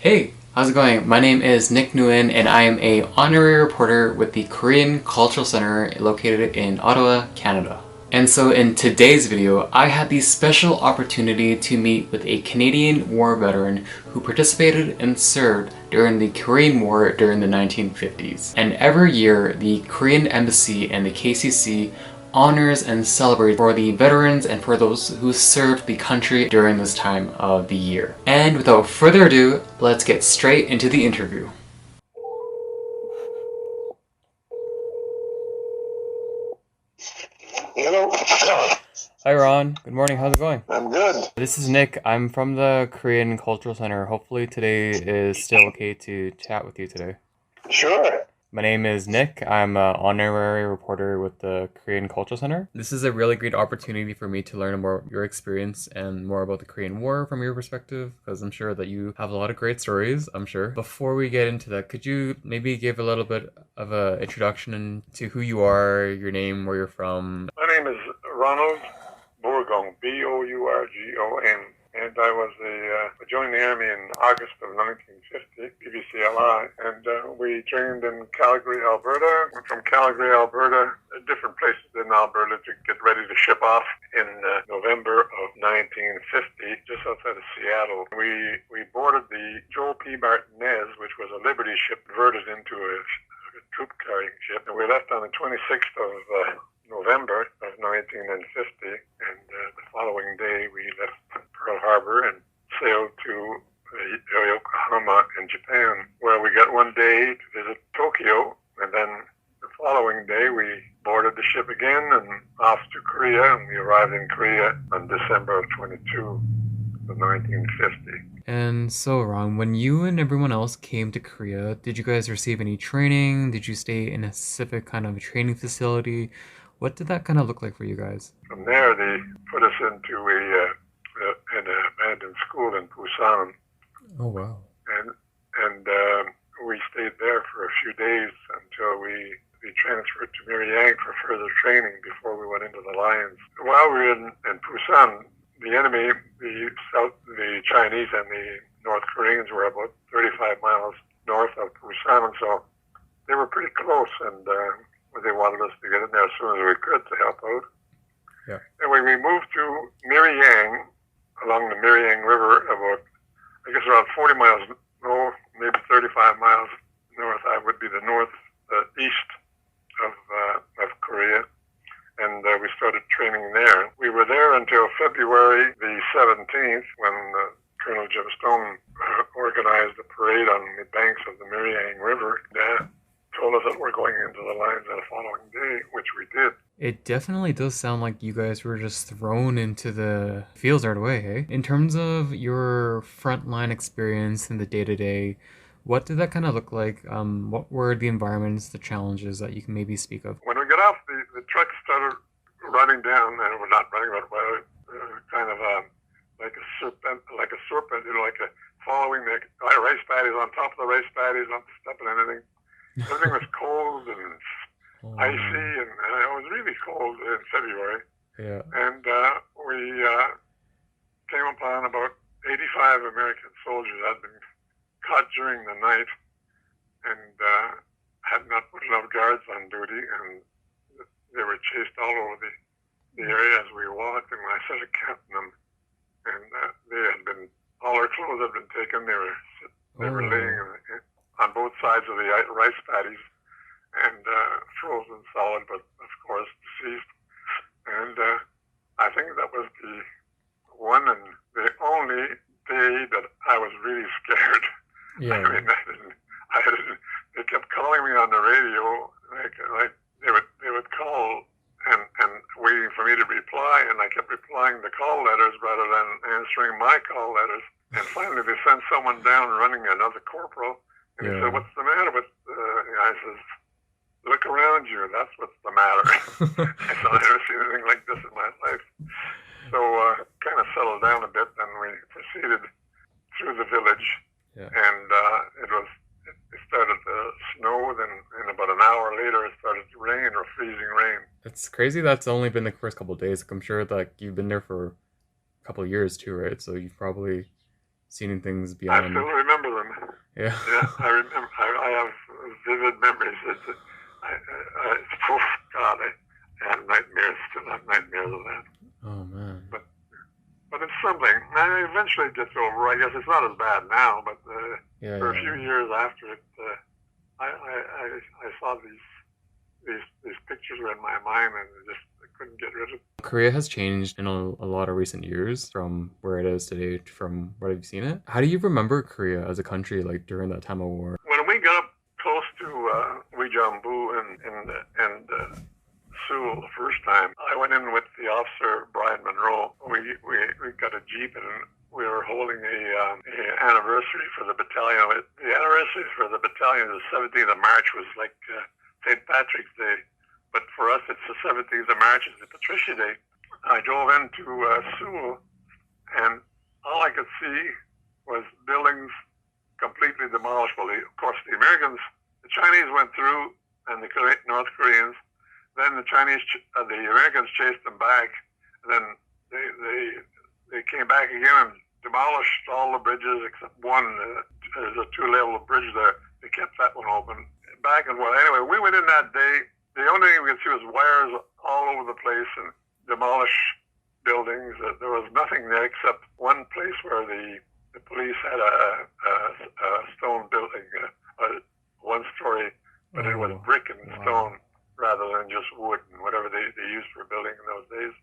Hey, how's it going? My name is Nick Nguyen and I am a honorary reporter with the Korean Cultural Center located in Ottawa, Canada. And so in today's video, I had the special opportunity to meet with a Canadian war veteran who participated and served during the Korean War during the 1950s. And every year, the Korean Embassy and the KCC honors and celebrates for the veterans and for those who served the country during this time of the year. And without further ado, let's get straight into the interview. Hello. Hi Ron, good morning, how's it going? I'm good. This is Nick, I'm from the Korean Cultural Center. Hopefully today is still okay to chat with you today. Sure. My name is Nick. I'm an honorary reporter with the Korean Cultural Center. This is a really great opportunity for me to learn more your experience and more about the Korean War from your perspective, because I'm sure that you have a lot of great stories, I'm sure. Before we get into that, could you maybe give a little bit of an introduction to who you are, your name, where you're from? My name is Ronald Bourgon, Bourgon, and I joined the Army in August of 1950, PBCLI, and we trained in Calgary, Alberta. Went from Calgary, Alberta, different places in Alberta to get ready to ship off in November of 1950, just outside of Seattle. We boarded the Joel P. Martinez, which was a Liberty ship converted into a troop-carrying ship, and we left on the 26th of November of 1950, and the following day we left Pearl Harbor and sailed to Yokohama in Japan, where we got one day to visit Tokyo, and then the following day we boarded the ship again and off to Korea, and we arrived in Korea on December of 22 of 1950. And so, Ron, when you and everyone else came to Korea, did you guys receive any training? Did you stay in a specific kind of training facility? What did that kind of look like for you guys? From there, they put us into an abandoned school in Busan, Oh, wow. and we stayed there for a few days until we transferred to Miryang for further training before we went into the lines. While we were in Busan, the enemy, the Chinese and the North Koreans were about 35 miles north of Busan, and so they were pretty close, and they wanted us to get in there as soon as we could to help out. Yeah. Anyway, we moved to Miryang, along the Miryang River, about, I guess, around 40 miles, no, maybe 35 miles north. I would be the east of Korea, and we started training there. We were there until February the 17th, when Colonel Jim Stone organized a parade on the banks of the Miryang River. Told us that we're going into the lines the following day, which we did. It definitely does sound like you guys were just thrown into the fields right away, hey? In terms of your frontline experience in the day-to-day, what did that kind of look like? What were the environments, the challenges that you can maybe speak of? When we got off, the truck started running down, and we're not running, but kind of like a serpent, following the rice paddies, on top of the rice paddies, not stepping on anything. Everything was cold and icy, and it was really cold in February. Yeah. And we came upon about 85 American soldiers that had been caught during the night and had not put enough guards on duty, and they were chased all over the area as we walked, and I started counting them, and all their clothes had been taken. They were laying on both sides of the rice paddies and frozen solid, but of course deceased. And I think that was the one and the only day that I was really scared. Yeah. I mean, they kept calling me on the radio, like they would call and waiting for me to reply, and I kept replying the call letters rather than answering my call letters. And finally they sent someone down running, another corporal. And he said, "What's the matter with?" I says, "Look around you. That's what's the matter." I said, "I've never seen anything like this in my life." So kind of settled down a bit, and we proceeded through the village. Yeah. And it started to snow. Then, in about an hour later, it started to rain, or freezing rain. It's crazy that's only been the first couple of days. I'm sure that you've been there for a couple of years too, right? So you've probably seen things I beyond. still remember them. Yeah. Yeah, I remember. I have vivid memories. Oh God, I had nightmares. Still have nightmares of that. Oh man. But it's something. I eventually gets over. I guess it's not as bad now, but for a few years after it, I saw these pictures were in my mind, and I couldn't get rid of it. Korea has changed in a lot of recent years from where it is today from what I've seen it. How do you remember Korea as a country like during that time of war? When we got up close to Uijeongbu and Seoul the first time, I went in with the officer Brian Monroe. We got a jeep and we were holding a anniversary for the battalion. The anniversary for the battalion, the 17th of March, was like St. Patrick's Day, but for us it's the 17th of March, it's the Patricia Day. I drove into Seoul, and all I could see was buildings completely demolished. Well, of course, the Chinese went through, and the North Koreans. Then the Americans chased them back. And then they came back again and demolished all the bridges except one. There's a 2-level bridge there. They kept that one open. Back and forth. Anyway, we went in that day. The only thing we could see was wires all over the place and demolished buildings. There was nothing there except one place where the police had a stone building, one story, but it was brick and stone rather than just wood and whatever they used for building in those days.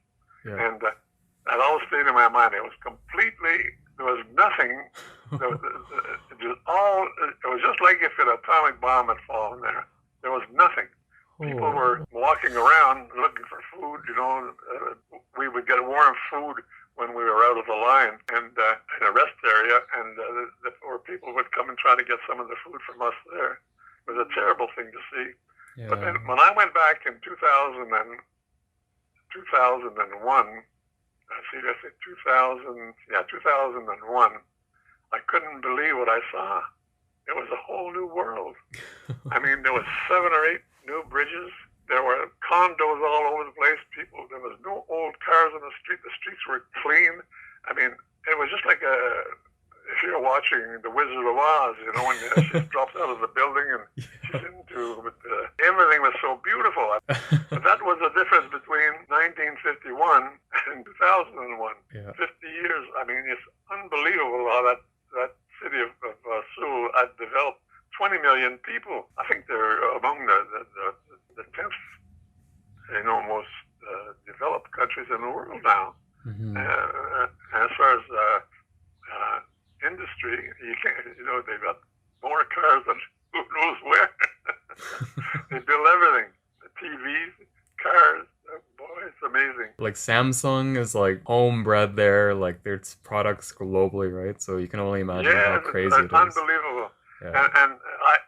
Yeah. And that all stayed in my mind. It was there was nothing. It was just like if an atomic bomb had fallen there. There was nothing. People were walking around looking for food. We would get warm food when we were out of the line and in a rest area, and or people would come and try to get some of the food from us there. It was a terrible thing to see. Yeah. But then when I went back in 2001, I couldn't believe what I saw. It was a whole new world. I mean, there was 7 or 8 new bridges. There were condos all over the place. There was no old cars on the street. The streets were clean. I mean, it was just like if you're watching The Wizard of Oz, when she drops out of the building and she's into, everything was so beautiful. But that was the difference between 1951 and 2001. Yeah. 50 years. I mean, it's unbelievable how that city of Seoul had developed. 20 million people. I think they're among the 10th, most developed countries in the world now. Mm-hmm. As far as industry, you can't. They've got more cars than who knows where. They build everything: the TVs, cars. Boy, it's amazing. Like Samsung is like homebred there. Like there's products globally, right? So you can only imagine how crazy it is. Unbelievable. Yeah. And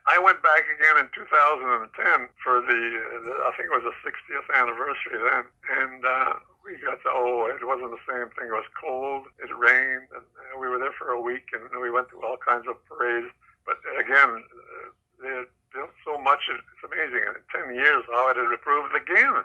I went back again in 2010 for I think it was the 60th anniversary then, and we got it wasn't the same thing. It was cold, it rained, and we were there for a week, and we went to all kinds of parades. But again, they built so much, it's amazing. In 10 years, how it had improved again,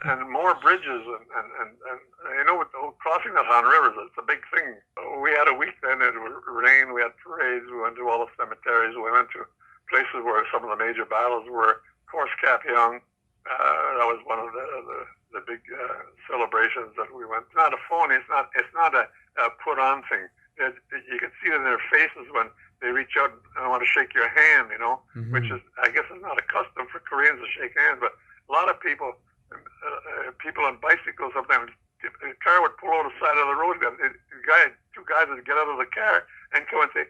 and more bridges, and with the whole crossing the Han River, it's a big thing. We had a week then, it rained, we had parades, we went to all the cemeteries, we went to places where some of the major battles were. Of course, Kapyong, that was one of the big celebrations that we went. It's not a phony, it's not a put-on thing. You can see it in their faces when they reach out and want to shake your hand, mm-hmm. which is, I guess, is not a custom for Koreans to shake hands, but a lot of people on bicycles sometimes, a car would pull over the side of the road, and two guys would get out of the car and go and say,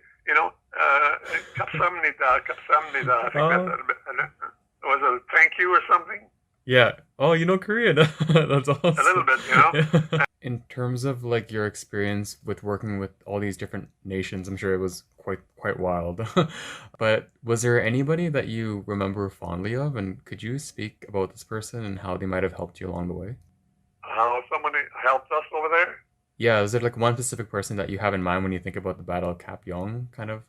kapsamnida. I think was it a thank you or something? Yeah. Oh, Korean. That's awesome. A little bit, Yeah. In terms of like your experience with working with all these different nations, I'm sure it was quite wild. But was there anybody that you remember fondly of, and could you speak about this person and how they might have helped you along the way? How somebody helped us over there? Yeah, is there like one specific person that you have in mind when you think about the Battle of Kapyong, kind of?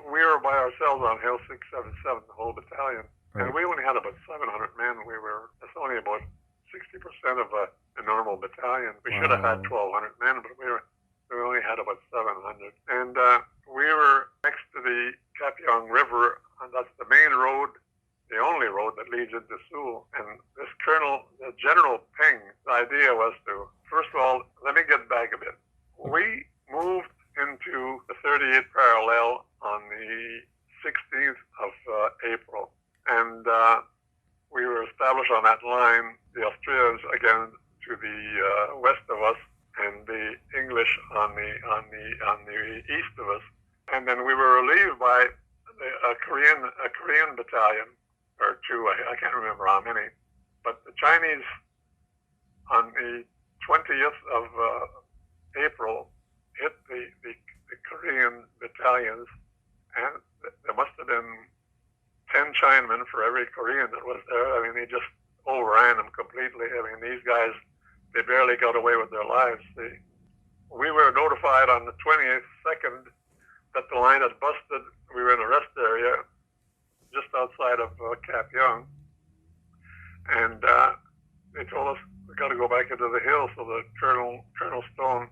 We were by ourselves on Hill 677, the whole battalion. Right. And we only had about 700 men. That's only about 60% of a normal battalion. We should have had 1,200 men, but we only had about 700. And we were next to the Kapyong River, and that's the main road, the only road that leads into Seoul. And this Colonel, General Peng, the idea was to, first of all, let me get back a bit. We moved into the 38th parallel on the 16th of April, and we were established on that line, the Australians again to the west of us, and the English on the east of us. And then we were relieved by a Korean battalion, or two, I can't remember how many, but the Chinese on the 20th of April hit the Korean battalions, and there must have been 10 Chinamen for every Korean that was there. I mean, they just overran them completely. I mean, these guys, they barely got away with their lives. We were notified on the 22nd that the line had busted. We were in a rest area just outside of Kapyong, and they told us we got to go back into the hills. So the Colonel Stone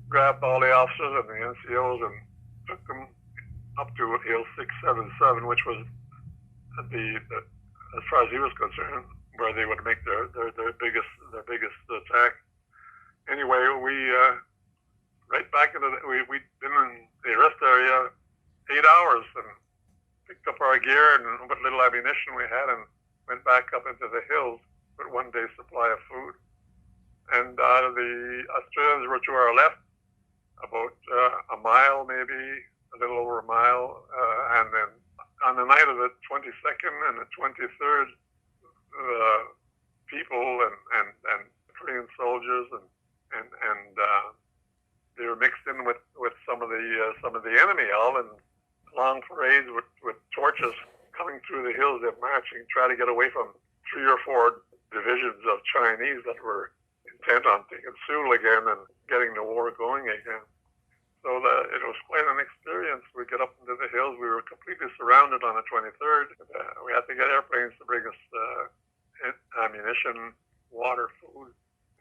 grabbed all the officers and the NCOs and took them up to Hill 677, which was as far as he was concerned, where they would make their biggest attack. Anyway, we right back into we'd been in the rest area 8 hours and picked up our gear and what little ammunition we had and went back up into the hills with one day's supply of food. And the Australians were to our left, about a mile, maybe a little over a mile, and then on the night of the 22nd and the 23rd, people and Korean soldiers and they were mixed in with some of the enemy, all in long parades with torches coming through the hills. They're marching, trying to get away from 3 or 4 divisions of Chinese that were intent on taking Seoul again and getting the war going again. So it was quite an experience. We get up into the hills. We were completely surrounded on the 23rd. We had to get airplanes to bring us ammunition, water, food.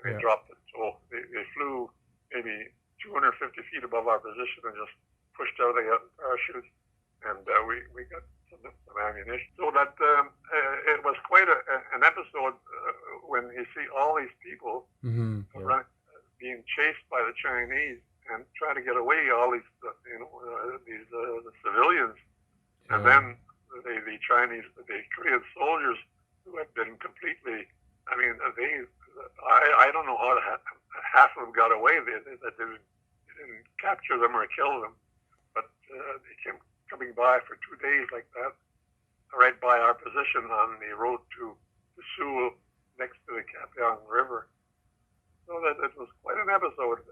They dropped it. So they flew maybe 250 feet above our position and just pushed out of the parachutes. And we got some ammunition. So that it was quite an episode when you see all these people being chased by the Chinese and trying to get away, all these the civilians, and then the Chinese, the Korean soldiers who had been completely, I mean, I don't know how half of them got away. They didn't capture them or kill them, but they came coming by for 2 days like that, right by our position on the road to Seoul, next to the Kapyong River. So that it was quite an episode.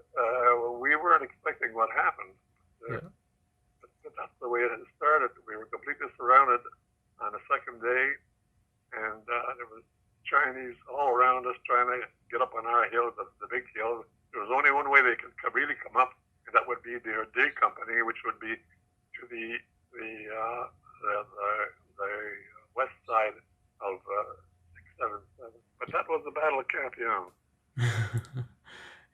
We weren't expecting what happened, but that's the way it had started. We were completely surrounded on the second day, and there was Chinese all around us trying to get up on our hill, the big hill. There was only one way they could really come up, and that would be their day company, which would be to the west side of 677. But that was the Battle of Kapyong.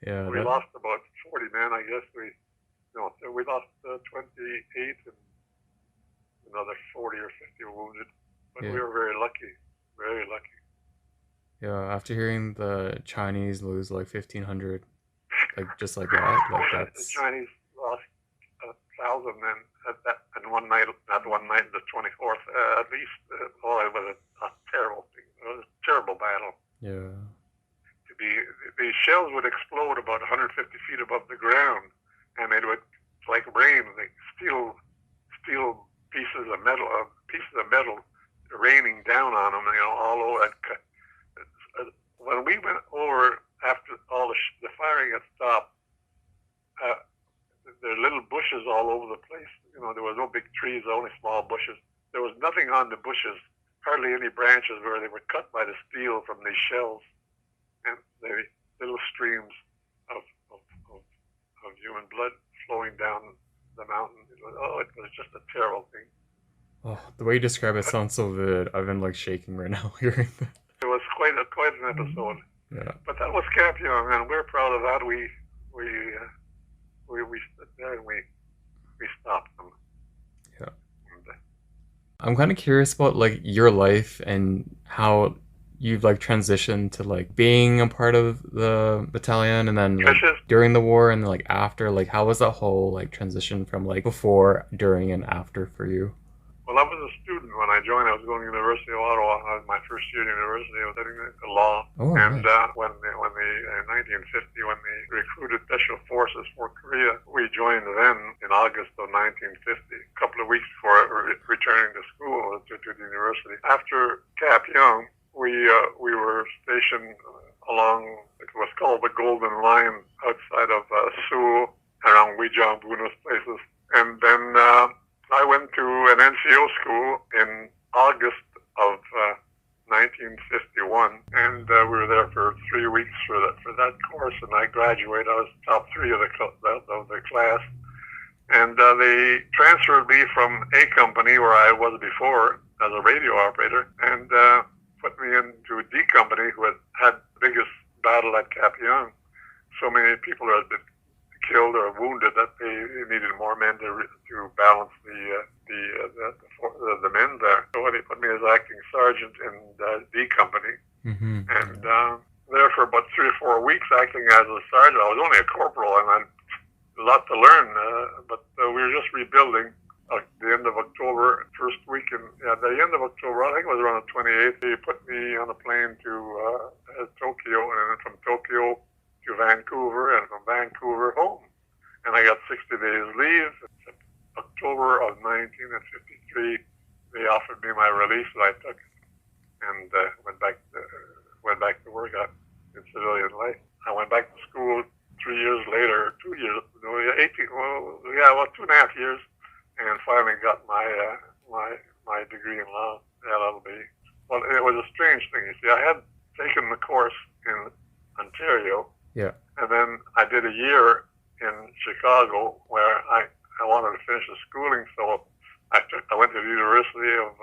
We lost about 40 men, I guess. We lost 28 and another 40 or 50 wounded. But we were very lucky, very lucky. Yeah, after hearing the Chinese lose like 1,500, like just like that, like that's. The Chinese lost 1,000 men at one night. Not one night, the 24th, at least. It was a terrible thing. It was a terrible battle. Yeah. The shells would explode about 150 feet above the ground, and it would, like rain, like steel pieces of metal raining down on them, all over. When we went over after all the firing had stopped, there were little bushes all over the place. There was no big trees, only small bushes. There was nothing on the bushes, hardly any branches where they were cut by the steel from these shells. And the little streams of human blood flowing down the mountain. It was just a terrible thing. Oh, the way you describe it sounds so vivid. I've been like shaking right now hearing that. It was quite an episode. Yeah. But that was Kapyong, and we're proud of that. We stood there and we we stopped them. Yeah. And, I'm kind of curious about like your life and how you've like transitioned to like being a part of the battalion and then like during the war and like after, like how was that whole like transition from like before, during, and after for you? well, I was a student when I joined. I was going to the University of Ottawa. I was my first year at university. I was studying the law. Oh, and nice. when in 1950, when they recruited special forces for Korea, we joined then in August of 1950, a couple of weeks before returning to school to the university. After Cap Young, we were stationed along it was called the Golden Line outside of Seoul, around Ouijiangbu, those places, and then I went to an NCO school in August of 1951, and we were there for 3 weeks for that course, and I graduated. I was top 3 of the class, and they transferred me from A Company, where I was before as a radio operator, and put me into D Company, who had the biggest battle at Cap Young. So many people had been killed or wounded that they needed more men to balance the men there. So they put me as acting sergeant in D Company, and there for about 3 or 4 weeks acting as a sergeant. I was only a corporal and I had a lot to learn, but we were just rebuilding. At the end of October, first week at the end of October, I think it was around the 28th, they put me on a plane to Tokyo, and then from Tokyo to Vancouver, and from Vancouver home. And I got 60 days leave. October of 1953, they offered me my release, and I took it, and went back to work in civilian life. I went back to school 3 years later, 2 years, no, 18, well, yeah, about 2.5 years, and finally got my degree in law, LLB. Well, it was a strange thing. You see, I had taken the course in Ontario, Yeah. and then I did a year in Chicago where I wanted to finish the schooling, so I went to the University of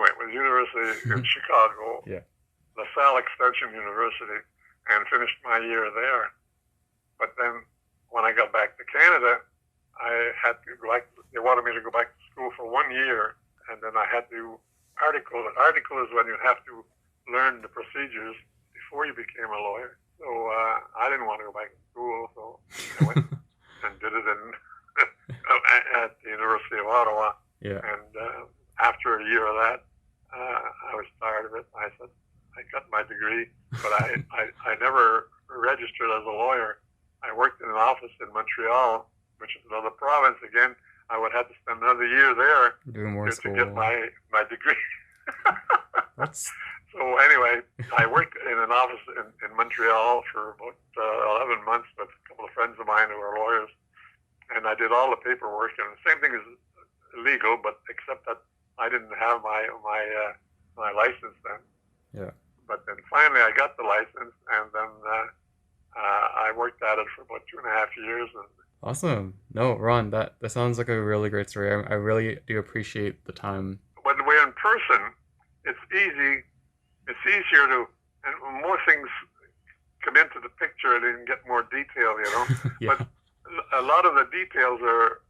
it was University in Chicago, Yeah. LaSalle Extension University, and finished my year there. But then when I got back to Canada, I had to go back. They wanted me to go back to school for 1 year, and then I had to article. An article is when you have to learn the procedures before you became a lawyer. So I didn't want to go back to school, so I went and did it at the University of Ottawa. Yeah. And after a year of that, I was tired of it. I said, I got my degree, but I never registered as a lawyer. I worked in an office in Montreal, which is another province. Again, I would have to spend another year there Doing more to get my degree. That's... So anyway, I worked in an office in Montreal for about 11 months with a couple of friends of mine who are lawyers, and I did all the paperwork. And the same thing is legal, but except that I didn't have my license then. Yeah. But then finally I got the license, and then I worked at it for about 2.5 years. And Awesome. No, Ron, that sounds like a really great story. I really do appreciate the time. when we're in person, it's easy. It's easier to, and more things come into the picture and you can get more detail, you know. Yeah. But a lot of the details are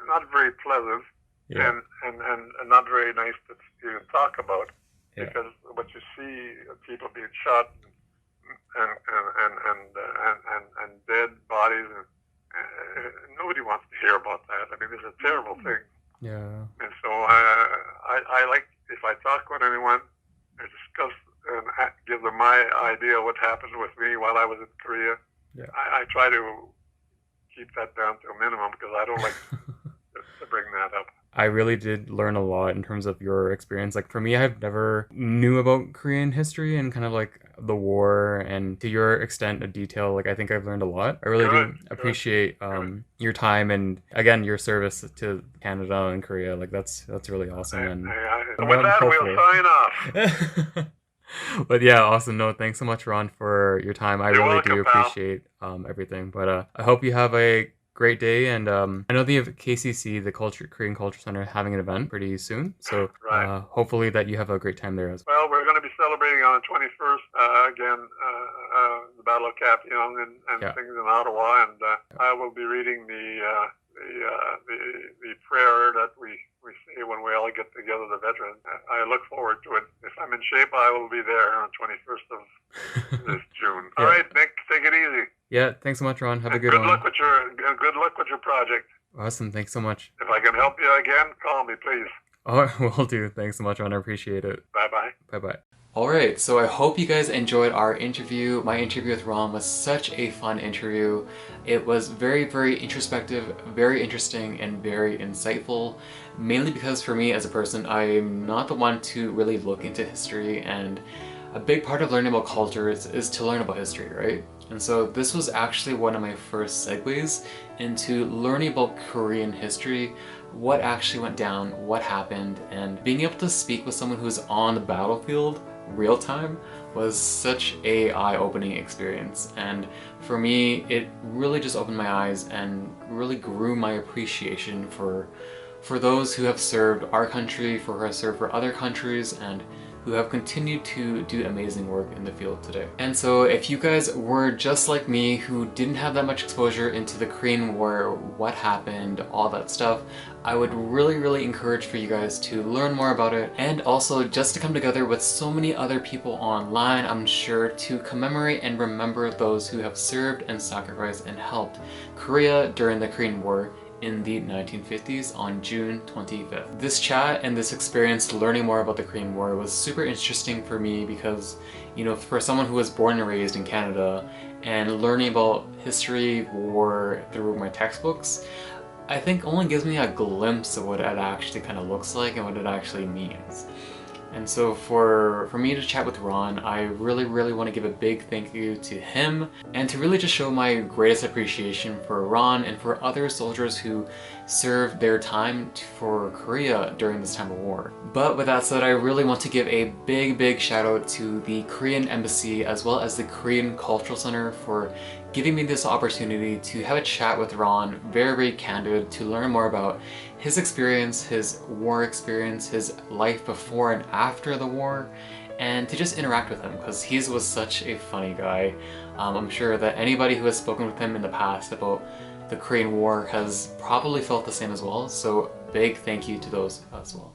not very pleasant, Yeah. and not very nice to even talk about, Yeah. because what you see, people being shot and dead bodies, and nobody wants to hear about that. I mean, it's a terrible thing. Yeah. And so I like, if I talk with anyone, I discuss and give them my idea of what happened with me while I was in Korea. Yeah. I try to keep that down to a minimum because I don't like to bring that up. I really did learn a lot in terms of your experience. Like for me, I've never knew about Korean history and kind of like the war, and to your extent of detail, like I think I've learned a lot. I really do appreciate your time and again your service to Canada and Korea. Like that's really awesome. And with that, we'll sign off. But yeah, awesome. No, thanks so much, Ron, for your time. I You're really welcome, do pal. appreciate everything. But I hope you have a great day, and I know the KCC, the Korean Culture Center, having an event pretty soon. So hopefully that you have a great time there as well. Well, we're going to be celebrating on the 21st again the Battle of Cap Young and Yeah. things in Ottawa, and I will be reading the prayer that we say when we all get together, the veterans. I look forward to it. If I'm in shape, I will be there on 21st of this June. All right, Nick, take it easy. Yeah, thanks so much, Ron. Have a good Good one. luck with your project. Awesome, thanks so much. If I can help you again, call me, please. Oh, will do. Thanks so much, Ron. I appreciate it. Bye-bye. Bye-bye. Alright, so I hope you guys enjoyed our interview. My interview with Ron was such a fun interview. It was very, very introspective, very interesting, and very insightful. Mainly because for me as a person, I'm not the one to really look into history, and a big part of learning about culture is to learn about history, right? And so this was actually one of my first segues into learning about Korean history, what actually went down, what happened, and being able to speak with someone who's on the battlefield real time was such a eye-opening experience. And for me, it really just opened my eyes and really grew my appreciation for those who have served our country, who have served for other countries, and who have continued to do amazing work in the field today. And so if you guys were just like me, who didn't have that much exposure into the Korean War, what happened, all that stuff, I would really, really encourage for you guys to learn more about it, and also just to come together with so many other people online, I'm sure, to commemorate and remember those who have served and sacrificed and helped Korea during the Korean War in the 1950s on June 25th. This chat and this experience learning more about the Korean War was super interesting for me because, you know, for someone who was born and raised in Canada and learning about history, war through my textbooks, I think only gives me a glimpse of what it actually kind of looks like and what it actually means. And so for me to chat with Ron, I really, really want to give a big thank you to him and to really just show my greatest appreciation for Ron and for other soldiers who served their time for Korea during this time of war. But with that said, I really want to give a big, big shout out to the Korean Embassy as well as the Korean Cultural Center for giving me this opportunity to have a chat with Ron, very, very candid, to learn more about his experience, his war experience, his life before and after the war, and to just interact with him because he was such a funny guy. I'm sure that anybody who has spoken with him in the past about the Korean War has probably felt the same as well, so big thank you to those as well.